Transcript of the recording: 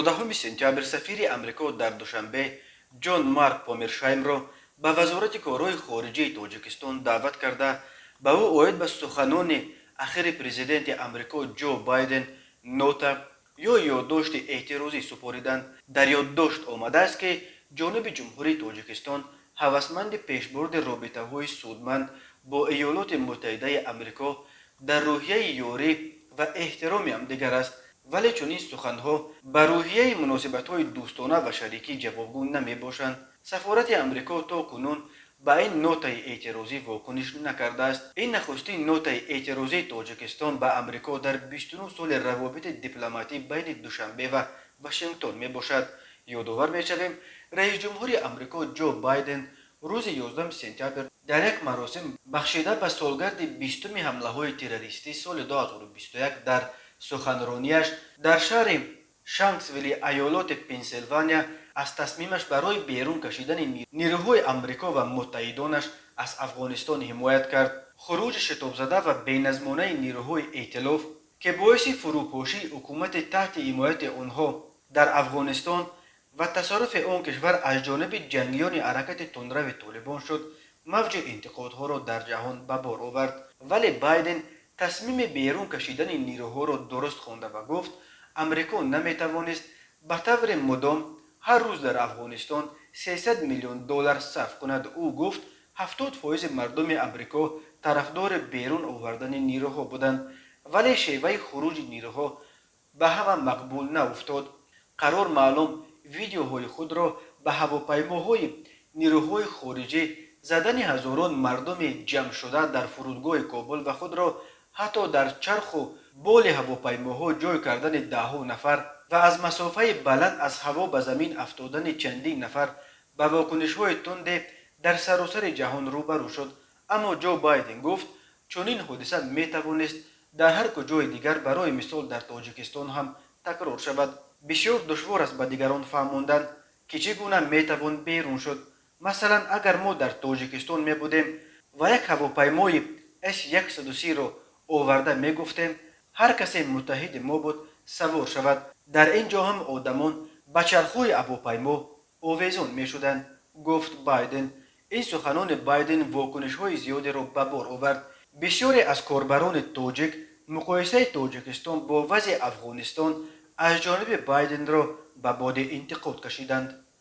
14 سپتامبر سفیر آمریکا در دوشنبه جان مارک پومرشایم را به وزارت کارهای خارجه تاجیکستان دعوت کرده به او اوید به سخنان اخیر پرزیدنت آمریکا جو بایدن نوتا یا یادداشت اعتراضی سپاریدند. در یادداشت آمده است که جانب جمهوری تاجیکستان هوسمند پیشبرد رابطه‌های سودمند با ایالات متحده آمریکا در روحیه یاری و احترام همدیگر است، ولی چنین سخنها به روحیه مناسبت‌های دوستانه و شریکی جوابگو نمی‌باشند. سفارت آمریکا تا کنون به این نوت اعتراضی واکنش نکرده است. این نخستین نوت اعتراضی تاجیکستان به آمریکا در 29 سال روابط دیپلماتی بین دوشنبه و واشنگتن میباشد. یادآور میشویم رئیس جمهور آمریکا جو بایدن روز 11 سپتامبر در یک مراسم بخشیده به سالگرد 20 حمله‌های تروریستی سال 2021 در سخنرانیش در شهر شانکسویلی ایالات پنسیلوانیا از تصمیمش برای بیرون کشیدن نیروهای آمریکا و متحدانش از افغانستان حمایت کرد. خروج شتاب زده و بی‌نظمانه نیروهای ائتلاف که باعث فروپاشی حکومت تحت حمایت آنها در افغانستان و تصرف آن کشور از جانب جنگیان حرکت تندرو طالبان شد، موج انتقادها را در جهان به بار آورد. ولی بایدن تصمیم بیرون کشیدن نیروها را درست خوانده و گفت آمریکا نمیتوانست به طور مدام هر روز در افغانستان 300 میلیون دلار صرف کند. او گفت 70% مردم آمریکا طرفدار بیرون آوردن نیروها بودند، ولی شیوه خروج نیروها به همه مقبول نافتاد. قرار معلوم ویدیوهای خود را به هواپیماهای نیروهای خارجی زدن هزاران مردم جمع شده در فرودگاه کابل و خود را حتی در چرخ و بال هواپیماها جای کردن دهها نفر و از مسافه بلند از هوا به زمین افتادن چندین نفر به واکنش‌های تند در سراسر جهان روبرو شد. اما جو بایدن گفت چنین حادثه میتوانست در هر کجای دیگر، برای مثال در تاجیکستان هم تکرار شود. بسیار دشوار است به دیگران فهماندن که چگونه میتوان بیرون شد. مثلا اگر ما در تاجیکستان می بودیم و یک هواپیمای S-130 را آورده می گفتیم هر کسی متحد ما بود سوار شود. در اینجا هم آدمان به چرخوی هواپیما آویزان می شدند، گفت بایدن. این سخنان بایدن واکنش های زیادی را به بار آورد. بسیاری از کاربران تاجیک مقایسه تاجیکستان با وضع افغانستان از جانب بایدن را به باد انتقاد کشیدند.